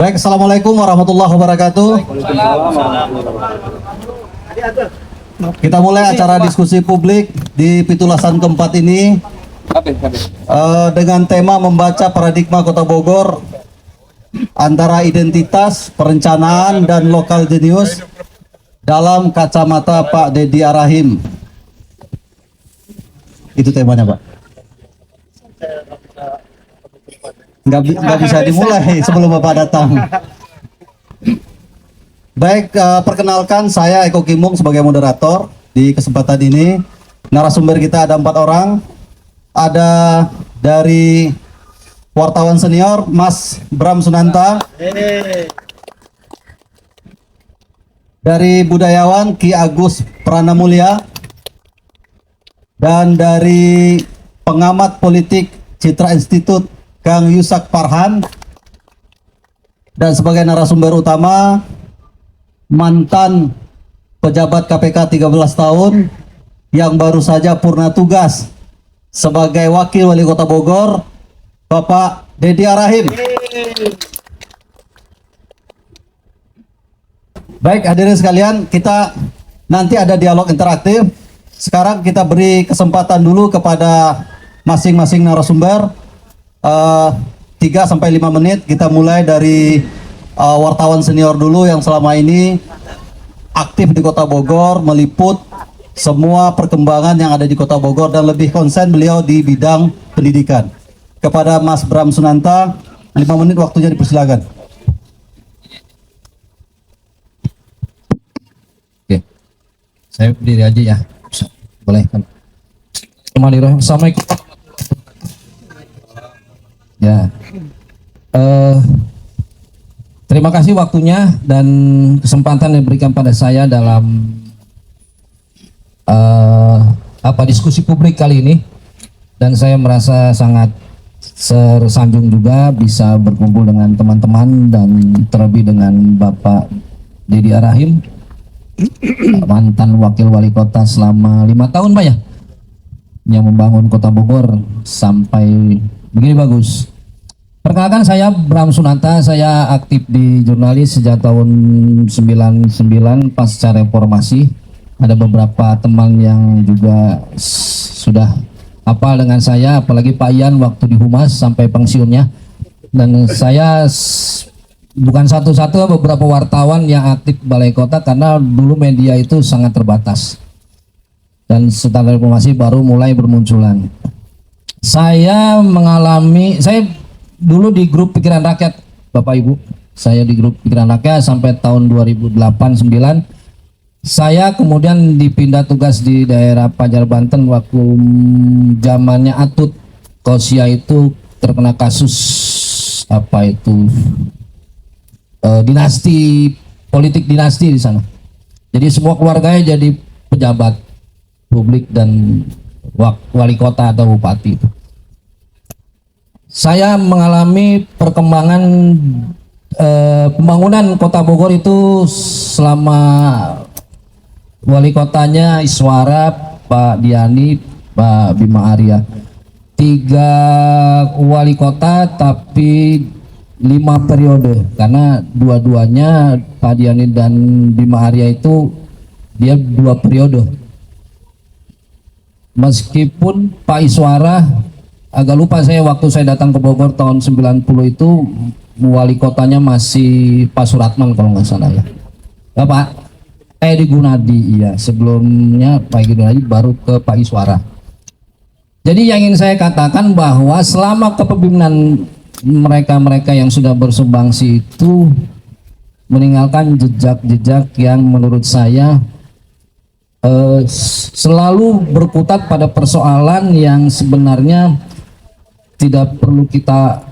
Baik, Assalamualaikum warahmatullahi wabarakatuh. Kita mulai acara diskusi publik di Pitulasan keempat ini dengan tema membaca paradigma Kota Bogor antara identitas, perencanaan, dan lokal jenius dalam kacamata Pak Deddy Arahim. Itu temanya, Pak. Nggak bisa dimulai sebelum Bapak datang. Baik, perkenalkan saya Eko Kimung sebagai moderator di kesempatan ini. Narasumber kita ada 4 orang. Ada dari wartawan senior Mas Bram Sunanta, dari budayawan Ki Agus Pranamulya, dan dari pengamat politik Citra Institute Kang Yusak Farhan, dan sebagai narasumber utama mantan pejabat KPK 13 tahun yang baru saja purna tugas sebagai Wakil Wali Kota Bogor, Bapak Deddy Arahim. Baik, hadirin sekalian, kita nanti ada dialog interaktif. Sekarang kita beri kesempatan dulu kepada masing-masing narasumber 3-5 menit. Kita mulai dari wartawan senior dulu yang selama ini aktif di Kota Bogor, meliput semua perkembangan yang ada di Kota Bogor dan lebih konsen beliau di bidang pendidikan. Kepada Mas Bram Sunanta, 5 menit waktunya, dipersilakan. Oke, saya berdiri aja ya, boleh kan? Assalamualaikum. Ya, terima kasih waktunya dan kesempatan yang diberikan pada saya dalam diskusi publik kali ini, dan saya merasa sangat tersanjung juga bisa berkumpul dengan teman-teman dan terlebih dengan Bapak Deddy Arahim, mantan Wakil Wali Kota selama 5 tahun, Pak ya, yang membangun Kota Bogor sampai begini bagus. Perkenalkan, saya Bram Sunanta, saya aktif di jurnalis sejak tahun 99 pasca reformasi. Ada beberapa teman yang juga sudah hafal dengan saya, apalagi Pak Ian waktu di Humas sampai pensiunnya. Dan saya bukan satu-satu, beberapa wartawan yang aktif Balai Kota karena dulu media itu sangat terbatas. Dan setelah reformasi baru mulai bermunculan. Saya dulu di grup Pikiran Rakyat, Bapak Ibu. Saya di grup Pikiran Rakyat sampai tahun 2008-9. Saya kemudian dipindah tugas di daerah Pajar, Banten waktu zamannya Atut Kosia itu terkena kasus dinasti politik dinasti di sana. Jadi semua keluarganya jadi pejabat publik dan wali kota atau bupati. Saya mengalami perkembangan pembangunan Kota Bogor itu selama wali kotanya Iswara, Pak Diani, Pak Bima Arya. 3 wali kota tapi 5 periode, karena dua-duanya Pak Diani dan Bima Arya itu dia 2 periode. Meskipun Pak Iswara, agak lupa saya waktu saya datang ke Bogor tahun 90 itu wali kotanya masih Pak Suratman kalau nggak salah ya. Bapak Edi Gunadi, iya, sebelumnya Pak Edi Gunadi baru ke Pak Iswara. Jadi yang ingin saya katakan bahwa selama kepemimpinan mereka yang sudah bersumbangsi itu meninggalkan jejak-jejak yang menurut saya selalu berkutat pada persoalan yang sebenarnya tidak perlu kita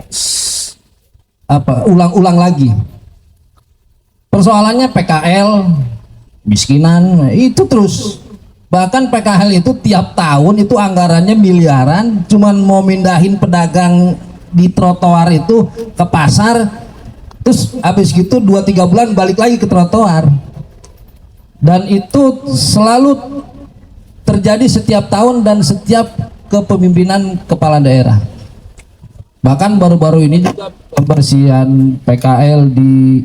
ulang-ulang lagi. Persoalannya PKL, miskinan, itu terus. Bahkan PKL itu tiap tahun itu anggarannya miliaran, cuman mau mindahin pedagang di trotoar itu ke pasar, terus habis gitu 2-3 bulan balik lagi ke trotoar. Dan itu selalu terjadi setiap tahun dan setiap kepemimpinan kepala daerah. Bahkan baru-baru ini juga pembersihan PKL di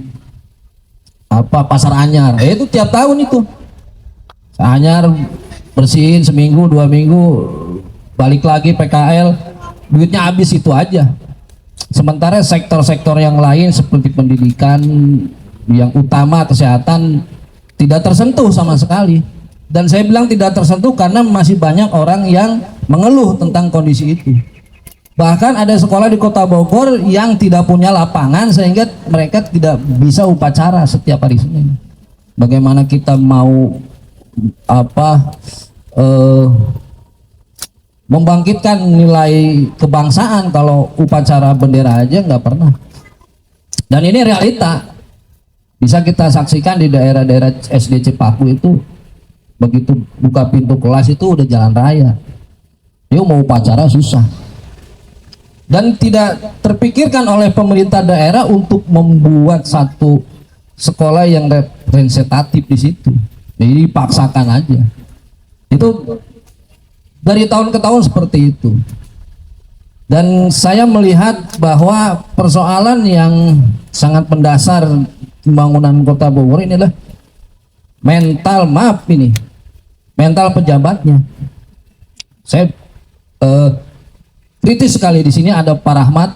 Pasar Anyar. Itu tiap tahun itu. Anyar bersihin seminggu 2 minggu, balik lagi PKL, duitnya habis itu aja. Sementara sektor-sektor yang lain seperti pendidikan, yang utama kesehatan tidak tersentuh sama sekali. Dan saya bilang tidak tersentuh karena masih banyak orang yang mengeluh tentang kondisi itu. Bahkan ada sekolah di Kota Bogor yang tidak punya lapangan sehingga mereka tidak bisa upacara setiap hari Senin. Bagaimana kita mau membangkitkan nilai kebangsaan kalau upacara bendera aja nggak pernah. Dan ini realita bisa kita saksikan di daerah-daerah SD Cipaku itu, begitu buka pintu kelas itu udah jalan raya. Dia mau upacara susah. Dan tidak terpikirkan oleh pemerintah daerah untuk membuat satu sekolah yang representatif di situ. Jadi dipaksakan aja. Itu dari tahun ke tahun seperti itu. Dan saya melihat bahwa persoalan yang sangat mendasar pembangunan Kota Bogor ini adalah mental, mental pejabatnya. Saya kritis sekali di sini. Ada Pak Rahmat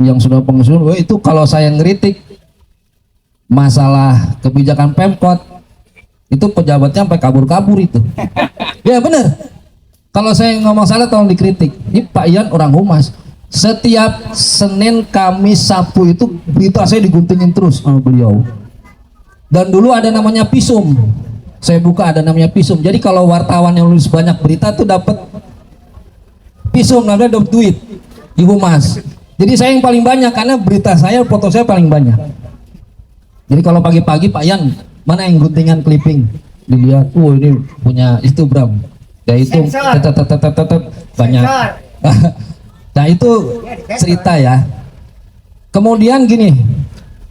yang sudah pensiun. Itu kalau saya ngeritik masalah kebijakan Pemkot, itu pejabatnya sampai kabur-kabur itu. Ya benar. Kalau saya ngomong salah tolong dikritik. Ini Pak Ian orang humas. Setiap Senin, Kamis, Sabtu itu berita saya diguntingin terus sama beliau. Dan dulu ada namanya Pisum. Saya buka ada namanya Pisum. Jadi kalau wartawan yang nulis banyak berita tuh dapat Pisum, namanya dapat duit di humas. Jadi saya yang paling banyak karena berita saya, foto saya paling banyak. Jadi kalau pagi-pagi Pak Ian, mana yang guntingan clipping, dilihat, ini punya itu Bram, ya itu banyak. Nah itu cerita ya. Kemudian gini,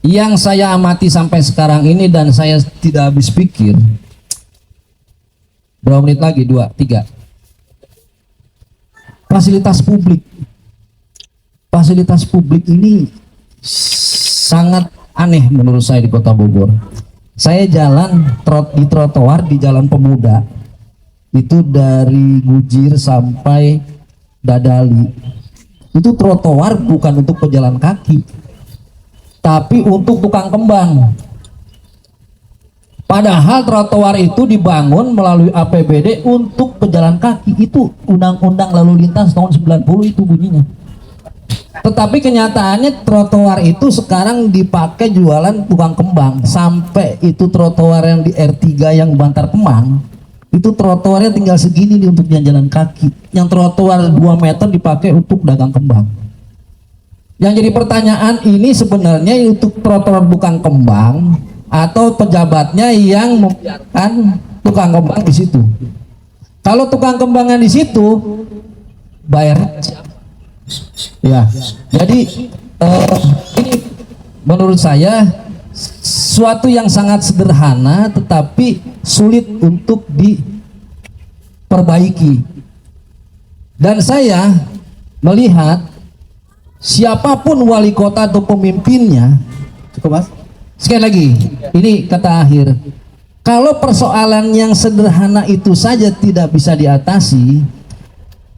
yang saya amati sampai sekarang ini dan saya tidak habis pikir. Berapa menit lagi? 2, 3. Fasilitas publik ini sangat aneh menurut saya di Kota Bogor. Saya jalan di trotoar di Jalan Pemuda itu dari Gujir sampai Dadali. Itu trotoar bukan untuk pejalan kaki, tapi untuk tukang kembang. Padahal trotoar itu dibangun melalui APBD untuk pejalan kaki. Itu Undang-Undang Lalu Lintas tahun 90 itu bunyinya. Tetapi kenyataannya trotoar itu sekarang dipakai jualan tukang kembang. Sampai itu trotoar yang di R3 yang Bantar Kemang, itu trotoarnya tinggal segini nih untuk jalan kaki. Yang trotoar 2 meter dipakai untuk dagang kembang. Yang jadi pertanyaan, ini sebenarnya untuk trotoar tukang kembang atau pejabatnya yang membiarkan tukang kembang di situ? Kalau tukang kembangnya di situ, bayar siapa? Ya, jadi ini menurut saya suatu yang sangat sederhana tetapi sulit untuk diperbaiki. Dan saya melihat siapapun wali kota atau pemimpinnya, cukup Mas? Sekali lagi, ini kata akhir. Kalau persoalan yang sederhana itu saja tidak bisa diatasi,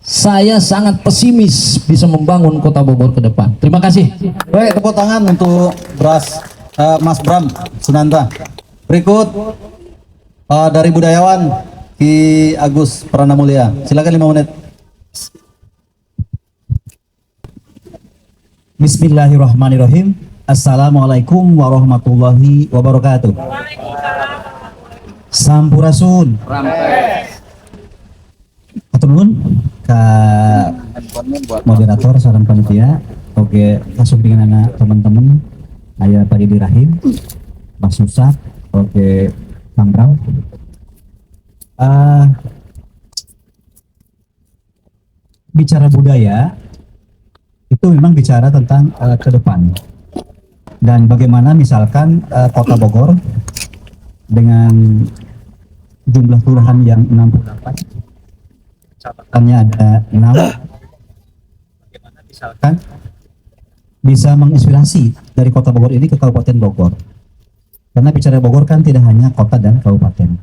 saya sangat pesimis bisa membangun Kota Bogor ke depan. Terima kasih. Baik, tepuk tangan untuk Mas Bram Sunanta. Berikut dari budayawan Ki Agus Pranamulya. Silakan 5 menit. Bismillahirrahmanirrahim. Assalamualaikum warahmatullahi wabarakatuh. Sampurasun. Aturun ke moderator saran panitia. Oke, langsung dengan anak teman-teman. Ayah Pak Didi Rahim, Mas Susah, oke, Kang Brau. Bicara budaya itu memang bicara tentang ke depan. Dan bagaimana misalkan Kota Bogor dengan jumlah kelurahan yang 68, catatannya ada 6, bagaimana bisa misalkan bisa menginspirasi dari kota Bogor ini ke Kabupaten Bogor. Karena bicara Bogor kan tidak hanya kota dan kabupaten.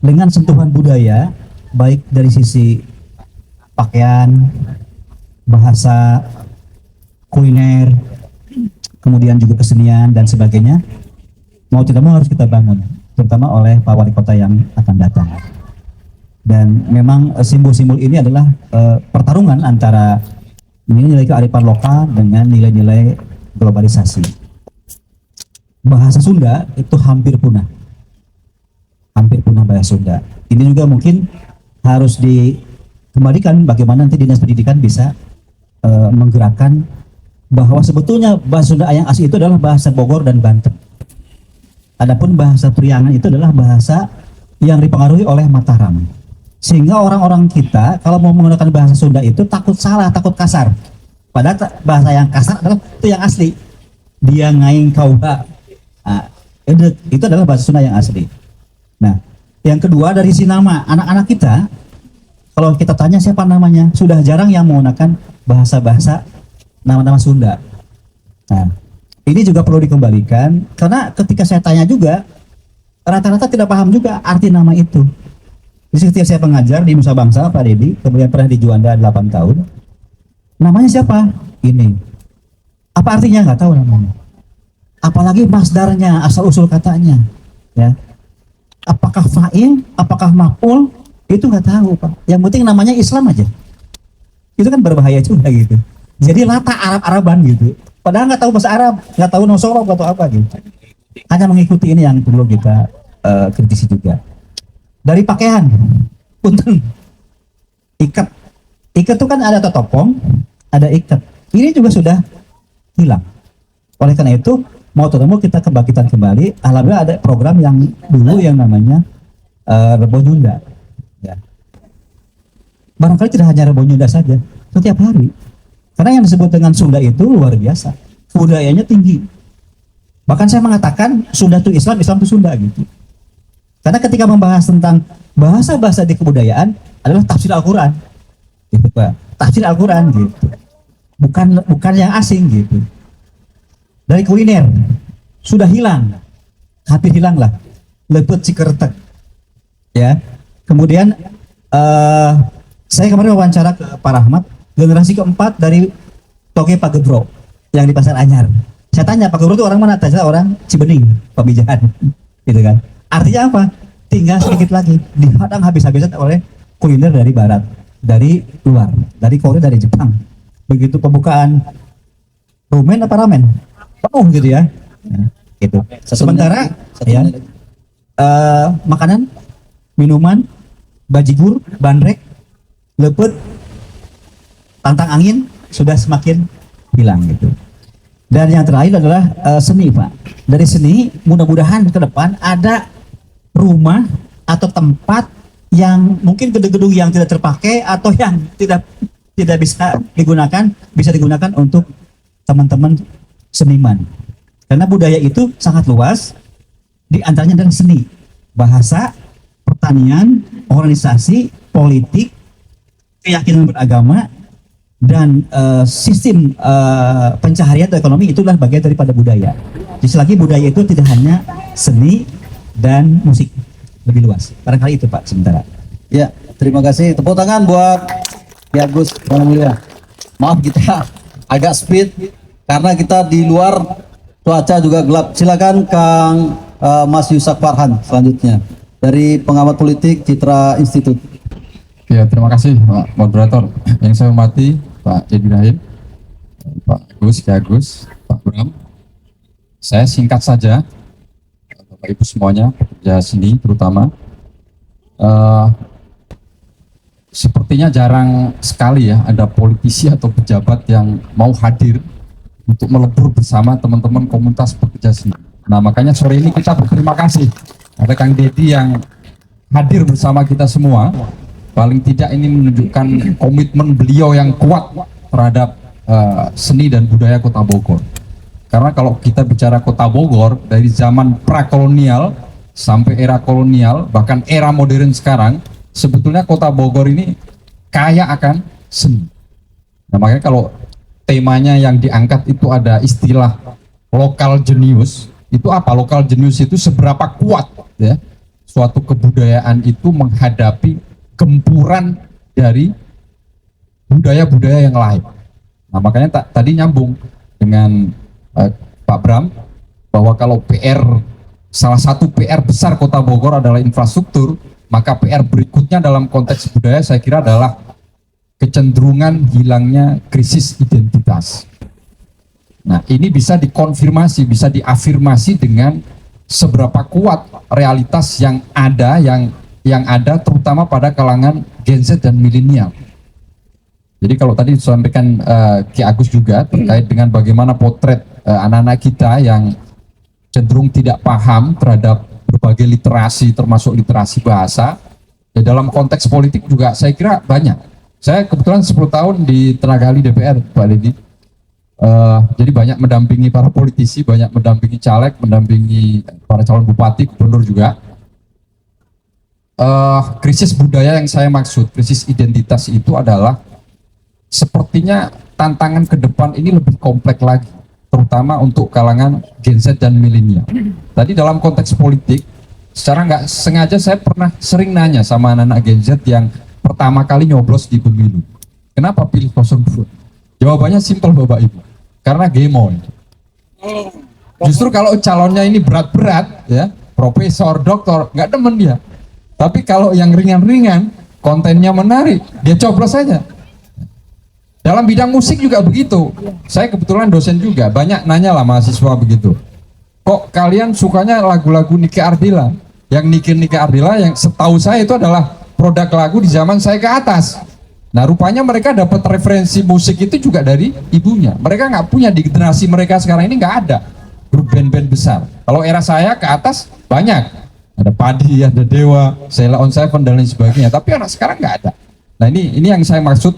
Dengan sentuhan budaya, baik dari sisi pakaian, bahasa, kuliner, kemudian juga kesenian dan sebagainya, mau tidak mau harus kita bangun, terutama oleh Pak Wali Kota yang akan datang. Dan memang simbol-simbol ini adalah pertarungan antara nilai kearifan lokal dengan nilai-nilai globalisasi. Bahasa Sunda itu hampir punah bahasa Sunda. Ini juga mungkin harus dikembalikan bagaimana nanti Dinas Pendidikan bisa menggerakkan bahwa sebetulnya bahasa Sunda yang asli itu adalah bahasa Bogor dan Banten. Adapun bahasa Priangan itu adalah bahasa yang dipengaruhi oleh Mataram. Sehingga orang-orang kita kalau mau menggunakan bahasa Sunda itu takut salah, takut kasar. Padahal bahasa yang kasar adalah itu yang asli. Dia ngaing kauba. Nah, itu adalah bahasa Sunda yang asli. Nah, yang kedua dari si nama anak-anak kita, kalau kita tanya siapa namanya, sudah jarang yang menggunakan bahasa-bahasa nama-nama Sunda. Nah, ini juga perlu dikembalikan karena ketika saya tanya juga rata-rata tidak paham juga arti nama itu. Jadi ketika saya pengajar di Nusa Bangsa, Pak Dedi, kemudian pernah di Juanda 8 tahun, namanya siapa? Ini. Apa artinya? Nggak tahu namanya. Apalagi masdarnya, asal-usul katanya. Ya. Apakah fa'il, apakah maf'ul, itu nggak tahu, Pak. Yang penting namanya Islam aja. Itu kan berbahaya juga gitu. Jadi lata Arab-Araban gitu. Padahal nggak tahu bahasa Arab, nggak tahu nosoro atau apa gitu. Hanya mengikuti ini yang perlu kita kritisi juga. Dari pakaian, punten, ikat itu kan ada totopong, ada ikat. Ini juga sudah hilang. Oleh karena itu, mau tidak mau kita kebangkitan kembali. Alhamdulillah ada program yang dulu yang namanya Rebo Nyunda. Ya. Barangkali tidak hanya Rebo Nyunda saja, setiap hari. Karena yang disebut dengan Sunda itu luar biasa, budayanya tinggi. Bahkan saya mengatakan Sunda itu Islam, Islam itu Sunda gitu. Karena ketika membahas tentang bahasa-bahasa di kebudayaan adalah tafsir Al-Quran, gitu, Pak. Tafsir Al-Quran gitu, bukan yang asing gitu. Dari kuliner sudah hilang, hampir hilang lah, lepet cikertek, ya. Kemudian saya kemarin wawancara ke Pak Rahmat, generasi keempat dari Toge Pak Gebro yang di Pasar Anyar. Saya tanya Pak Gebro itu orang mana? Tanya orang Cibening, Pamijahan, gitu kan. Artinya apa? Tinggal sedikit lagi dihadang habis-habisan oleh kuliner dari barat, dari luar, dari Korea, dari Jepang. Begitu pembukaan ramen apa ramen? Penuh gitu ya. Nah, gitu. Sementara ya, makanan, minuman, bajigur, bandrek, lepet, tantang angin sudah semakin hilang gitu. Dan yang terakhir adalah seni, Pak. Dari seni mudah-mudahan ke depan ada rumah atau tempat yang mungkin gedung-gedung yang tidak terpakai atau yang tidak bisa digunakan untuk teman-teman seniman. Karena budaya itu sangat luas, di antaranya adalah seni, bahasa, pertanian, organisasi, politik, keyakinan beragama, dan sistem pencaharian atau ekonomi itulah bagian daripada budaya. Jadi selagi budaya itu tidak hanya seni dan musik, lebih luas. Barangkali itu Pak sementara. Ya, terima kasih. Tepuk tangan buat Ki Agus Yang Mulia. Maaf kita agak speed karena kita di luar, cuaca juga gelap. Silakan Kang Mas Yusak Farhan selanjutnya dari pengamat politik Citra Institute. Ya, terima kasih Pak Moderator. Yang saya hormati Pak Edi Rahim, Pak Agus, Ki Agus, Pak Bram. Saya singkat saja, Bapak Ibu semuanya, pekerja seni terutama. Sepertinya jarang sekali ya ada politisi atau pejabat yang mau hadir untuk melebur bersama teman-teman komunitas pekerja seni. Nah, makanya sore ini kita berterima kasih ada Kang Dedi yang hadir bersama kita semua. Paling tidak ini menunjukkan komitmen beliau yang kuat terhadap seni dan budaya Kota Bogor. Karena kalau kita bicara Kota Bogor dari zaman prakolonial sampai era kolonial, bahkan era modern sekarang, sebetulnya Kota Bogor ini kaya akan seni. Nah, makanya kalau temanya yang diangkat itu ada istilah lokal jenius, itu apa? Lokal jenius itu seberapa kuat ya suatu kebudayaan itu menghadapi gempuran dari budaya-budaya yang lain. Nah, makanya tadi nyambung dengan Pak Bram bahwa kalau salah satu PR besar Kota Bogor adalah infrastruktur, maka PR berikutnya dalam konteks budaya saya kira adalah kecenderungan hilangnya krisis identitas. Nah, ini bisa dikonfirmasi, bisa diafirmasi dengan seberapa kuat realitas yang ada terutama pada kalangan Gen Z dan milenial. Jadi kalau tadi disampaikan Ki Agus juga terkait dengan bagaimana potret anak-anak kita yang cenderung tidak paham terhadap berbagai literasi termasuk literasi bahasa, ya dalam konteks politik juga saya kira banyak. Saya kebetulan 10 tahun di tenaga ahli DPR, Pak Dedi. Jadi banyak mendampingi para politisi, banyak mendampingi caleg, mendampingi para calon bupati, gubernur juga. Krisis budaya yang saya maksud, krisis identitas itu adalah sepertinya tantangan ke depan ini lebih kompleks lagi, terutama untuk kalangan Gen Z dan milenial. Tadi dalam konteks politik, secara nggak sengaja saya pernah sering nanya sama anak-anak Gen Z yang pertama kali nyoblos di pemilu, kenapa pilih 02? Jawabannya simpel Bapak Ibu, karena gemon. Justru kalau calonnya ini berat-berat, ya, profesor, doktor, nggak demen dia. Tapi kalau yang ringan-ringan, kontennya menarik, dia coblos saja. Dalam bidang musik juga begitu. Saya kebetulan dosen juga, banyak nanya lah mahasiswa begitu. Kok kalian sukanya lagu-lagu Nike Ardila? Yang Nike Ardila yang setahu saya itu adalah produk lagu di zaman saya ke atas. Nah, rupanya mereka dapat referensi musik itu juga dari ibunya. Mereka nggak punya, di generasi mereka sekarang ini nggak ada grup band-band besar. Kalau era saya ke atas banyak. Ada Padi, ada Dewa, Sheila on Seven dan lain sebagainya. Tapi anak sekarang nggak ada. Nah, ini yang saya maksud,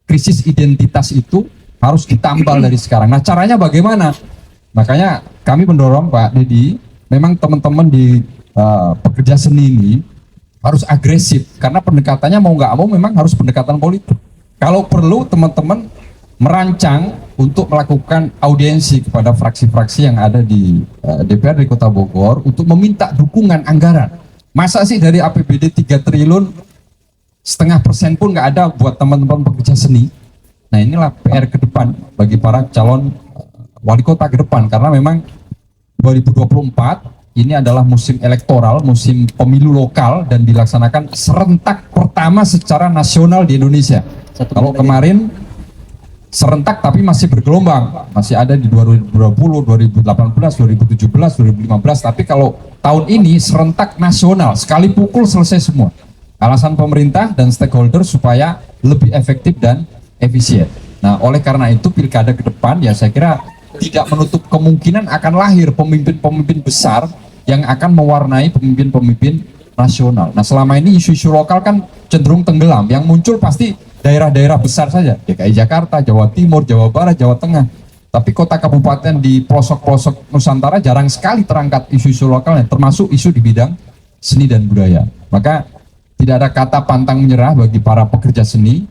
krisis identitas itu harus ditambal dari sekarang. Nah, caranya bagaimana? Makanya kami mendorong Pak Dedi, memang teman-teman di pekerja seni ini harus agresif, karena pendekatannya mau nggak mau memang harus pendekatan politik. Kalau perlu teman-teman merancang untuk melakukan audiensi kepada fraksi-fraksi yang ada di DPR di Kota Bogor untuk meminta dukungan anggaran. Masa sih dari APBD 3 triliun setengah persen pun nggak ada buat teman-teman pekerja seni. Nah, inilah PR ke depan bagi para calon wali kota ke depan, karena memang 2024 ini adalah musim elektoral, musim pemilu lokal dan dilaksanakan serentak pertama secara nasional di Indonesia. Kalau kemarin serentak tapi masih bergelombang, masih ada di 2020, 2018, 2017, 2015, tapi kalau tahun ini serentak nasional, sekali pukul selesai semua. Alasan pemerintah dan stakeholder supaya lebih efektif dan efisien. Nah, oleh karena itu pilkada ke depan ya saya kira tidak menutup kemungkinan akan lahir pemimpin-pemimpin besar yang akan mewarnai pemimpin-pemimpin nasional. Nah, selama ini isu-isu lokal kan cenderung tenggelam, yang muncul pasti daerah-daerah besar saja, DKI Jakarta, Jawa Timur, Jawa Barat, Jawa Tengah. Tapi kota kabupaten di pelosok-pelosok Nusantara jarang sekali terangkat isu-isu lokalnya, termasuk isu di bidang seni dan budaya. Maka tidak ada kata pantang menyerah bagi para pekerja seni.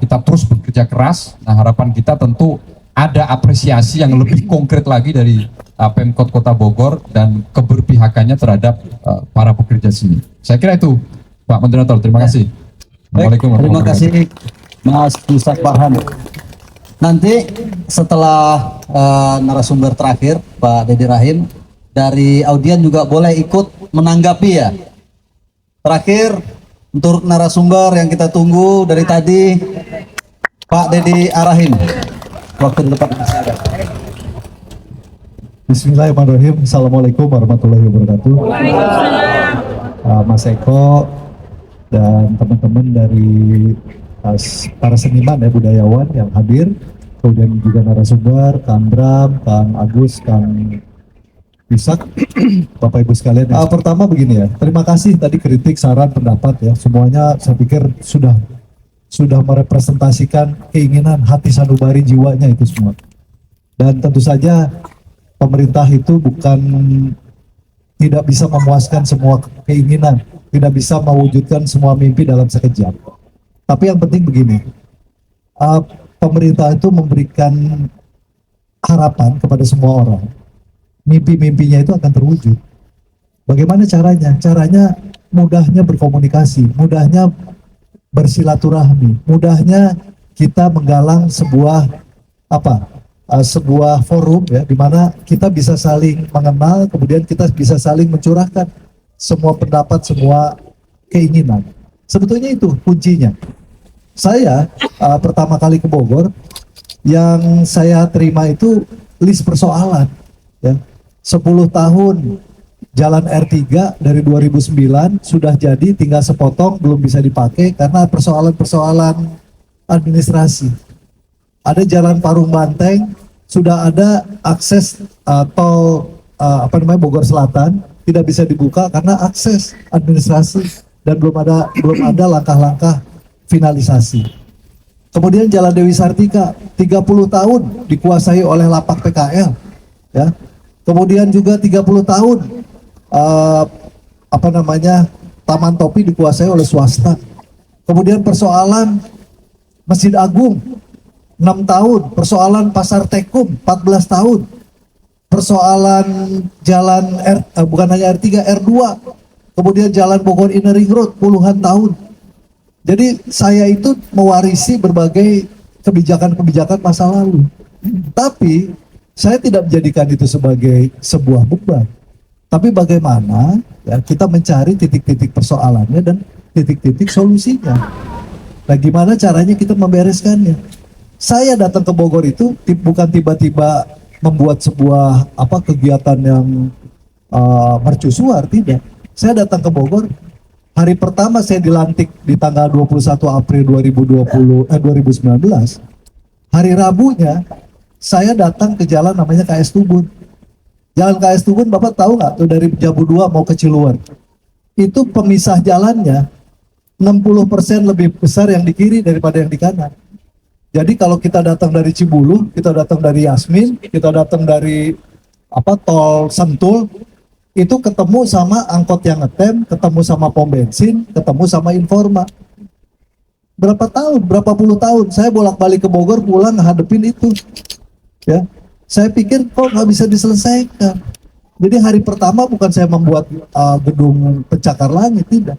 Kita terus bekerja keras. Nah, harapan kita tentu ada apresiasi yang lebih konkret lagi dari Pemkot Kota Bogor dan keberpihakannya terhadap para pekerja seni. Saya kira itu, Pak Moderator. Terima kasih. Baik, terima kasih Mas Yusak Farhan. Nanti setelah narasumber terakhir Pak Dedi Rahim, dari audien juga boleh ikut menanggapi ya. Terakhir untuk narasumber yang kita tunggu dari tadi, Pak Dedi Rahim. Waktu di depan. Bismillahirrahmanirrahim. Assalamualaikum warahmatullahi wabarakatuh. Mas Eko dan teman-teman dari para seniman ya, budayawan yang hadir, kemudian juga narasumber, Kang Bram, Kang Agus, Kang Yusak, Bapak Ibu sekalian. Pertama begini ya, terima kasih tadi kritik, saran, pendapat ya, semuanya saya pikir sudah merepresentasikan keinginan hati sanubari jiwanya itu semua. Dan tentu saja pemerintah itu bukan tidak bisa memuaskan semua keinginan, tidak bisa mewujudkan semua mimpi dalam sekejap. Tapi yang penting begini, uh, pemerintah itu memberikan harapan kepada semua orang, mimpi-mimpinya itu akan terwujud. Bagaimana caranya? Caranya mudahnya berkomunikasi, mudahnya bersilaturahmi, mudahnya kita menggalang sebuah sebuah forum ya, di mana kita bisa saling mengenal, kemudian kita bisa saling mencurahkan semua pendapat, semua keinginan. Sebetulnya itu kuncinya. Saya pertama kali ke Bogor, yang saya terima itu list persoalan ya. 10 tahun jalan R3 dari 2009 sudah jadi, tinggal sepotong belum bisa dipakai karena persoalan-persoalan administrasi. Ada jalan Parung Banteng, sudah ada akses tol Bogor Selatan tidak bisa dibuka karena akses administrasi dan belum ada langkah-langkah finalisasi. Kemudian Jalan Dewi Sartika 30 tahun dikuasai oleh lapak PKL ya. Kemudian juga 30 tahun Taman Topi dikuasai oleh swasta. Kemudian persoalan Masjid Agung 6 tahun, persoalan Pasar Tekum 14 tahun, persoalan jalan bukan hanya R3, R2, kemudian jalan Bogor Inner Ring Road puluhan tahun. Jadi saya itu mewarisi berbagai kebijakan-kebijakan masa lalu. Tapi saya tidak menjadikan itu sebagai sebuah beban. Tapi bagaimana ya kita mencari titik-titik persoalannya dan titik-titik solusinya. Nah, gimana caranya kita membereskannya? Saya datang ke Bogor itu bukan tiba-tiba membuat sebuah kegiatan yang mercusuar, tidak. Saya datang ke Bogor, hari pertama saya dilantik di tanggal 21 April 2019. Hari Rabunya saya datang ke jalan namanya KS Tubun. Jalan KS Tubun, Bapak tahu nggak tuh, dari Jabu 2 mau ke Ciluwer. Itu pemisah jalannya 60% lebih besar yang di kiri daripada yang di kanan. Jadi kalau kita datang dari Cibulu, kita datang dari Yasmin, kita datang dari tol Sentul, itu ketemu sama angkot yang ngetem, ketemu sama pom bensin, ketemu sama Informa. Berapa tahun, berapa puluh tahun saya bolak-balik ke Bogor, pulang ngadepin itu. Ya, saya pikir kok nggak bisa diselesaikan. Jadi hari pertama bukan saya membuat gedung pencakar langit, tidak.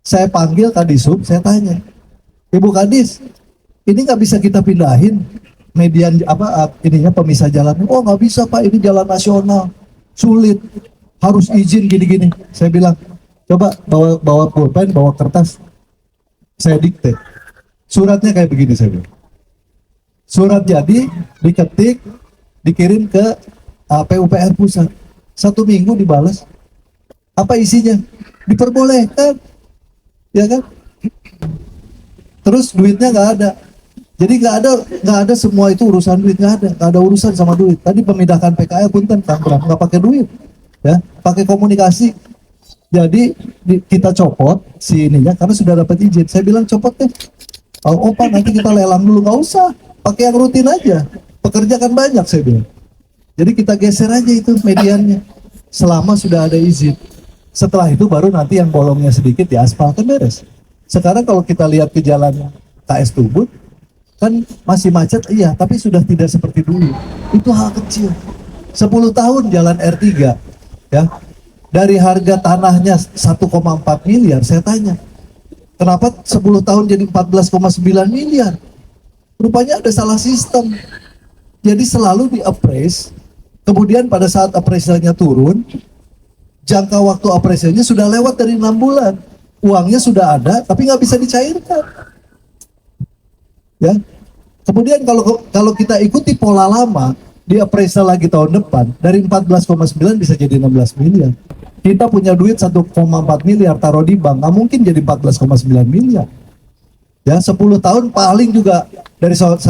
Saya panggil Kadisub, saya tanya, Ibu Kadis, ini nggak bisa kita pindahin median pemisah jalan? Oh nggak bisa Pak, ini jalan nasional, sulit, harus izin gini-gini. Saya bilang, coba bawa pulpen, bawa kertas, saya dikte. Suratnya kayak begini, saya bilang. Surat jadi, diketik, dikirim ke PUPR pusat. 1 minggu dibalas. Apa isinya? Diperbolehkan, ya kan? Terus duitnya nggak ada. Jadi nggak ada semua itu urusan duit, nggak ada urusan sama duit. Tadi pemindahkan PKL pun nggak pakai duit, ya, pakai komunikasi. Jadi kita copot si ininya karena sudah dapat izin. Saya bilang copot deh. Oh Pak, nanti kita lelang dulu, nggak usah. Pakai yang rutin aja. Pekerja kan banyak, saya bilang. Jadi kita geser aja itu mediannya. Selama sudah ada izin. Setelah itu baru nanti yang bolongnya sedikit diaspal, kan beres. Sekarang kalau kita lihat ke jalan KS Tubun, kan masih macet, iya, tapi sudah tidak seperti dulu. Itu hal kecil. 10 tahun jalan R3, ya. Dari harga tanahnya 1,4 miliar, saya tanya, kenapa 10 tahun jadi 14,9 miliar? Rupanya ada salah sistem. Jadi selalu di-appraise, kemudian pada saat appraisal-nya turun, jangka waktu appraisal-nya sudah lewat dari 6 bulan. Uangnya sudah ada, tapi nggak bisa dicairkan. Ya. Kemudian kalau kita ikuti pola lama, di appraisal lagi tahun depan, dari 14,9 bisa jadi 16 miliar. Kita punya duit 1,4 miliar taruh di bank, nggak mungkin jadi 14,9 miliar. Ya, 10 tahun paling juga dari 1,4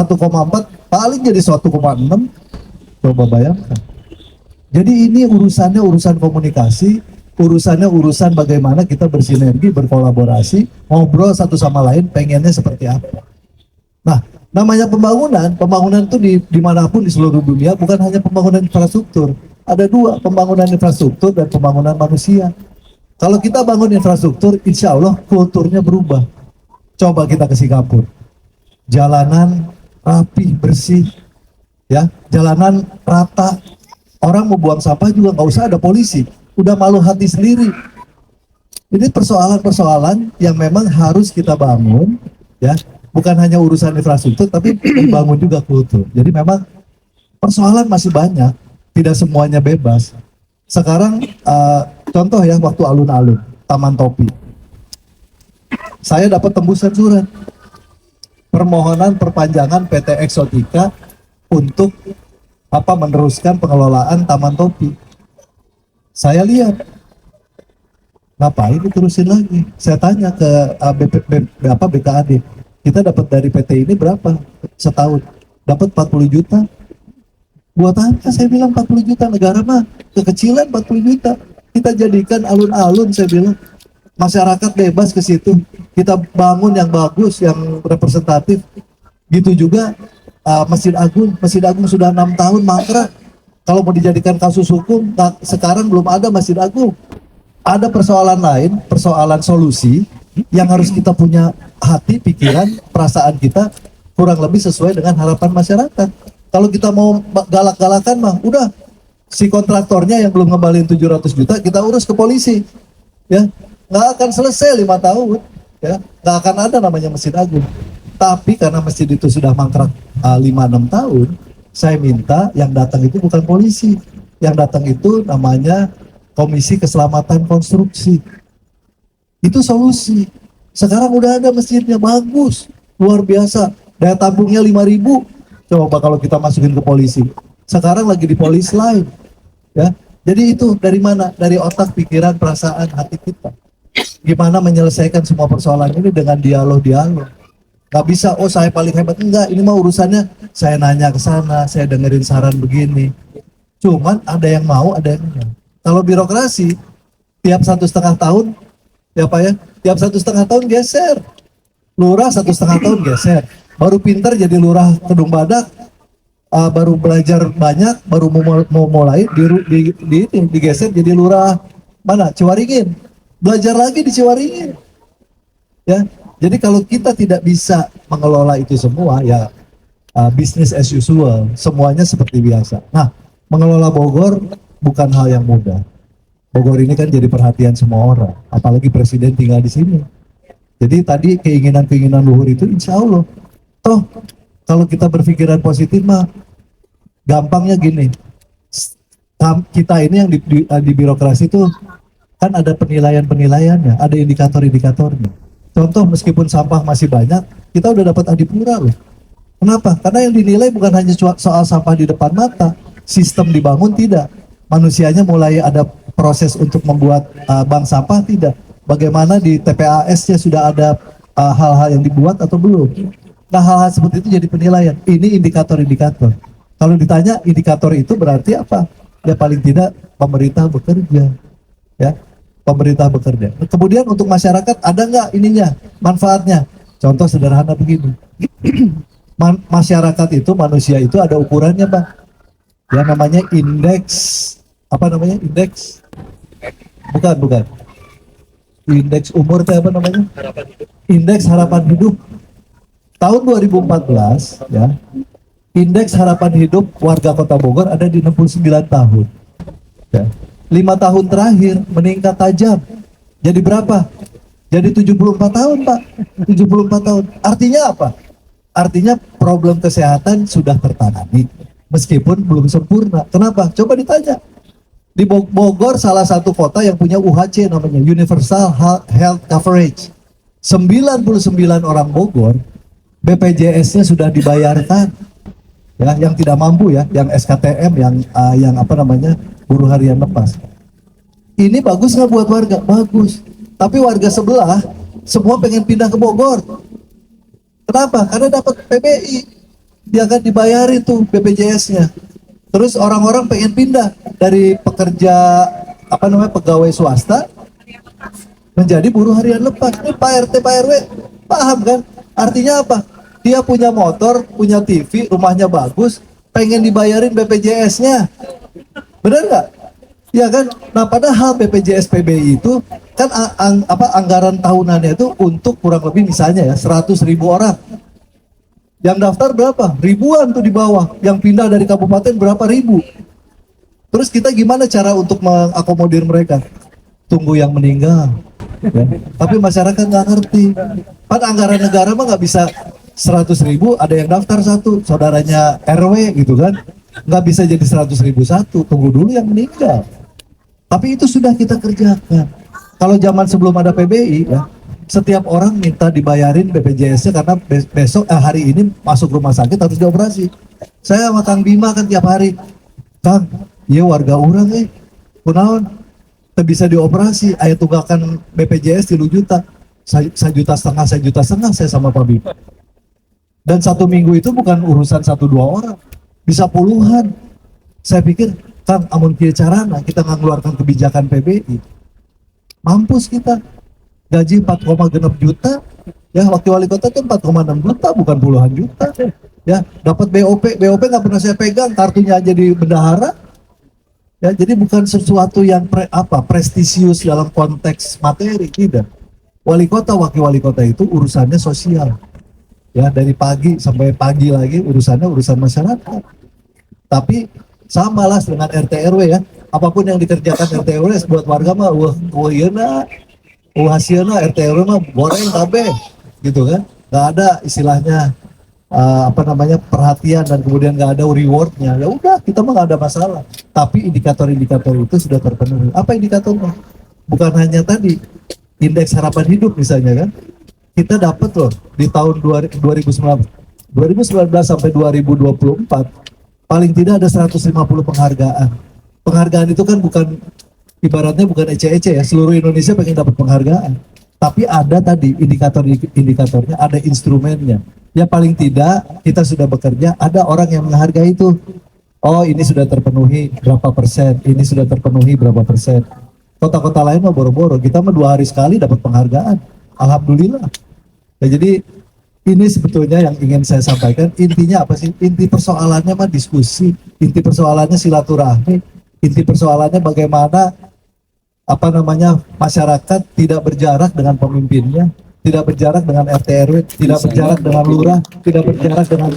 paling jadi 1,6. Coba bayangkan. Jadi ini urusannya urusan komunikasi, urusannya urusan bagaimana kita bersinergi, berkolaborasi, ngobrol satu sama lain, pengennya seperti apa. Nah, namanya pembangunan itu dimanapun di seluruh dunia bukan hanya pembangunan infrastruktur. Ada dua, pembangunan infrastruktur dan pembangunan manusia. Kalau kita bangun infrastruktur, insya Allah kulturnya berubah. Coba kita ke Singapura. jalanan rapi, bersih, ya, jalanan rata. Orang mau buang sampah juga nggak usah ada polisi, udah malu hati sendiri. Ini persoalan-persoalan yang memang harus kita bangun, ya, bukan hanya urusan infrastruktur, tapi membangun juga kultur. Jadi memang persoalan masih banyak, tidak semuanya bebas. Sekarang contoh ya, waktu alun-alun, Taman Topi, saya dapat tembusan surat permohonan perpanjangan PT Exotica untuk meneruskan pengelolaan Taman Topi. Saya lihat, ngapain diterusin lagi? Saya tanya ke BKAD, kita dapat dari PT ini berapa setahun? Dapat 40 juta. Buat apa? Saya bilang 40 juta, negara mah kekecilan 40 juta. Kita jadikan alun-alun, saya bilang. Masyarakat bebas ke situ. Kita bangun yang bagus, yang representatif. Gitu juga Masjid Agung. Masjid Agung sudah 6 tahun mangkrak. Kalau mau dijadikan kasus hukum, sekarang belum ada Masjid Agung. Ada persoalan lain, persoalan solusi yang harus kita punya hati, pikiran, perasaan kita kurang lebih sesuai dengan harapan masyarakat. Kalau kita mau galak-galakan mah, udah si kontraktornya yang belum ngembalin 700 juta kita urus ke polisi, ya nggak akan selesai 5 tahun, ya nggak akan ada namanya Masjid Agung. Tapi karena masjid itu sudah mangkrak 5-6 tahun, saya minta yang datang itu bukan polisi, yang datang itu namanya Komisi Keselamatan Konstruksi. Itu solusi. Sekarang udah ada masjidnya bagus, luar biasa, daya tampungnya 5.000. Coba kalau kita masukin ke polisi, sekarang lagi di polis lain, ya. Jadi itu dari mana? Dari otak, pikiran, perasaan, hati kita. Gimana menyelesaikan semua persoalan ini dengan dialog-dialog. Gak bisa, oh saya paling hebat. Enggak, ini mah urusannya saya nanya ke sana, saya dengerin saran begini. Cuman ada yang mau, ada yang enggak. Kalau birokrasi, tiap 1,5 tahun, ya Pak ya, tiap 1,5 tahun geser. Lurah 1,5 tahun geser. Baru pintar jadi lurah Kedung Badak, baru belajar banyak, baru mau mulai digeser jadi lurah mana? Ciwaringin. Belajar lagi di Ciwaringin. Ya. Jadi kalau kita tidak bisa mengelola itu semua, ya business as usual, semuanya seperti biasa. Nah, mengelola Bogor bukan hal yang mudah. Bogor ini kan jadi perhatian semua orang, apalagi presiden tinggal di sini. Jadi tadi keinginan-keinginan luhur itu insya Allah. Toh kalau kita berpikiran positif mah gampangnya gini. Kita ini yang di birokrasi itu kan ada penilaian-penilaiannya, ada indikator-indikatornya. Contoh meskipun sampah masih banyak, kita udah dapat adipura loh. Kenapa? Karena yang dinilai bukan hanya soal sampah di depan mata, sistem dibangun tidak. Manusianya mulai ada proses untuk membuat bank sampah tidak. Bagaimana di TPAS-nya sudah ada hal-hal yang dibuat atau belum. Nah hal-hal seperti itu jadi penilaian. Ini indikator-indikator. Kalau ditanya indikator itu berarti apa? Ya paling tidak pemerintah bekerja. Ya, pemerintah bekerja. Kemudian untuk masyarakat ada nggak ininya manfaatnya? Contoh sederhana begini. Masyarakat itu, manusia itu ada ukurannya Bang. Ya namanya indeks, apa namanya? Indeks? Bukan. Indeks umur itu apa namanya? Indeks harapan hidup. Tahun 2014 ya, indeks harapan hidup warga Kota Bogor ada di 69 tahun. Ya. 5 tahun terakhir meningkat tajam. Jadi berapa? Jadi 74 tahun, Pak. 74 tahun. Artinya apa? Artinya problem kesehatan sudah tertangani meskipun belum sempurna. Kenapa? Coba ditanya. Di Bogor salah satu kota yang punya UHC namanya Universal Health Coverage. 99 orang Bogor BPJS-nya sudah dibayarkan. Ya, yang tidak mampu ya, yang SKTM, yang apa namanya? Buruh harian lepas. Ini bagus nggak buat warga? Bagus. Tapi warga sebelah semua pengen pindah ke Bogor. Kenapa? Karena dapat PBI. Dia akan dibayar itu BPJS-nya. Terus orang-orang pengen pindah dari pekerja apa namanya pegawai swasta menjadi buruh harian lepas. Ini Pak RT, Pak RW paham kan? Artinya apa? Dia punya motor, punya TV, rumahnya bagus, pengen dibayarin BPJS-nya. Benar nggak? Ya kan? Nah padahal BPJS PBI itu kan anggaran tahunannya itu untuk kurang lebih misalnya ya 100.000 orang. Yang daftar berapa? Ribuan tuh di bawah. Yang pindah dari kabupaten berapa ribu. Terus kita gimana cara untuk mengakomodir mereka? Tunggu yang meninggal. Ya. Tapi masyarakat nggak ngerti. Kan anggaran negara mah nggak bisa 100.000, ada yang daftar satu, saudaranya RW gitu kan. Nggak bisa jadi 100.000 satu, tunggu dulu yang meninggal. Tapi itu sudah kita kerjakan. Kalau zaman sebelum ada PBI ya, setiap orang minta dibayarin BPJS-nya karena besok hari ini masuk rumah sakit harus dioperasi. Saya sama Kang Bima kan tiap hari, Kang, iya warga orang kunaon, bisa dioperasi, aya tunggakan BPJS 3 juta, 1,5 juta saya sama Pak Bima. Dan 1 minggu itu bukan urusan 1-2 orang, bisa puluhan. Saya pikir, Kang, amun kieu carana kita mengeluarkan kebijakan PBI, mampus kita. Gaji 4,6 juta, ya wakil wali kota itu 4,6 juta, bukan puluhan juta. Ya, dapat BOP nggak pernah saya pegang, kartunya aja di bendahara. Ya, jadi bukan sesuatu yang prestisius dalam konteks materi, tidak. Wali kota, wakil wali kota itu urusannya sosial. Ya, dari pagi sampai pagi lagi urusannya urusan masyarakat. Tapi sama lah dengan RT RW ya. Apapun yang dikerjakan RT RW buat warga mah hasilnya RT RW mah goreng kabeh gitu kan. Nggak ada istilahnya perhatian dan kemudian nggak ada rewardnya. Ya udah, kita mah nggak ada masalah. Tapi indikator-indikator itu sudah terpenuhi. Apa indikatornya? Bukan hanya tadi indeks harapan hidup misalnya kan. Kita dapat loh di tahun 2019 sampai 2024 paling tidak ada 150 penghargaan. Penghargaan itu kan bukan ibaratnya bukan ece-ece ya, seluruh Indonesia pengen dapat penghargaan. Tapi ada tadi indikatornya, ada instrumennya. Ya paling tidak kita sudah bekerja, ada orang yang menghargai itu. Oh, ini sudah terpenuhi berapa persen, ini sudah terpenuhi berapa persen. Kota-kota lain mah boro-boro, kita mah 2 hari sekali dapat penghargaan. Alhamdulillah. Ya, jadi ini sebetulnya yang ingin saya sampaikan. Intinya apa sih? Inti persoalannya mah diskusi, inti persoalannya silaturahmi, inti persoalannya bagaimana masyarakat tidak berjarak dengan pemimpinnya, tidak berjarak dengan RT RW, tidak berjarak dengan lurah, tidak berjarak dengan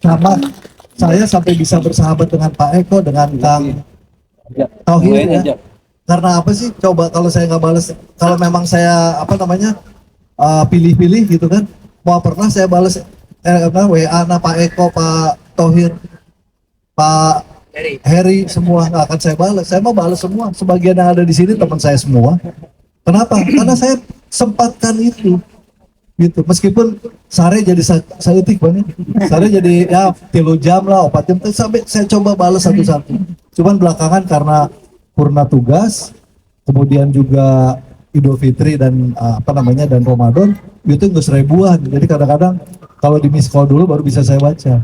camat. Saya sampai bisa bersahabat dengan Pak Eko, dengan Kang Tauhid ya. Karena apa sih? Coba kalau saya nggak balas, kalau memang saya pilih-pilih gitu kan, mau pernah saya balas WA Pak Eko, Pak Tauhid, Pak Heri, semua nggak akan saya balas. Saya mau balas semua. Sebagian yang ada di sini teman saya semua. Kenapa? Karena saya sempatkan itu. Gitu. Meskipun sare jadi saeutik banget. Sare jadi ya 3 jam lah, 4 jam. Sampai saya coba balas satu-satu. Cuman belakangan karena purna tugas, kemudian juga Idul Fitri dan dan Ramadan, itu nggak seribuan. Jadi kadang-kadang kalau di miss call dulu baru bisa saya baca.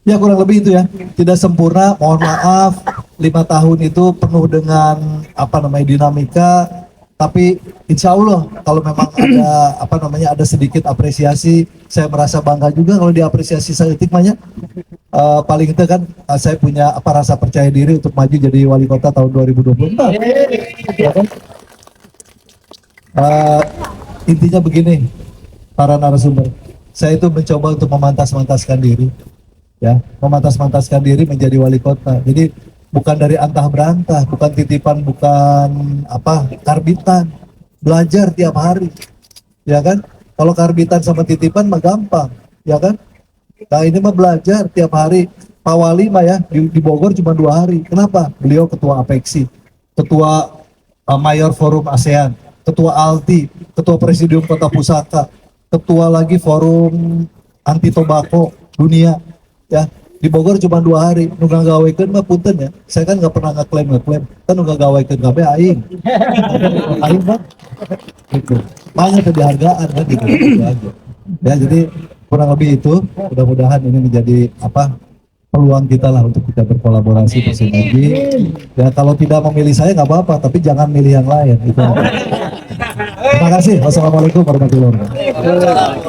Ya kurang lebih itu ya, tidak sempurna, mohon maaf. 5 tahun itu penuh dengan dinamika, tapi insya Allah kalau memang ada ada sedikit apresiasi, saya merasa bangga juga kalau diapresiasi saya hikmahnya. Paling itu kan saya punya rasa percaya diri untuk maju jadi wali kota tahun 2024. Ya kan? Intinya begini, para narasumber, saya itu mencoba untuk memantas-mantaskan diri. Ya, memantas-mantaskan diri menjadi wali kota. Jadi bukan dari antah berantah, bukan titipan, bukan karbitan. Belajar tiap hari, ya kan? Kalau karbitan sama titipan mah gampang, ya kan? Nah ini mah belajar tiap hari. Pak Wali mah ya di Bogor cuma 2 hari. Kenapa? Beliau ketua APEXI, ketua Mayor Forum ASEAN, ketua ALTI, ketua Presidium Kota Pusaka, ketua lagi Forum Anti Tobacco Dunia. Ya, di Bogor cuma 2 hari. Nunggang gawekeun mah punten ya. Saya kan nggak pernah ngeklaim. Kan nunggang gawekeun kabeh aing. Aing mah. Gitu. Banyak kehargaan kan gitu. Aja. Ya, jadi kurang lebih itu. Mudah-mudahan ini menjadi peluang kita lah untuk kita berkolaborasi bersinergi. Ya kalau tidak memilih saya nggak apa-apa, tapi jangan milih yang lain. Itu. Terima kasih. Wassalamualaikum warahmatullahi wabarakatuh.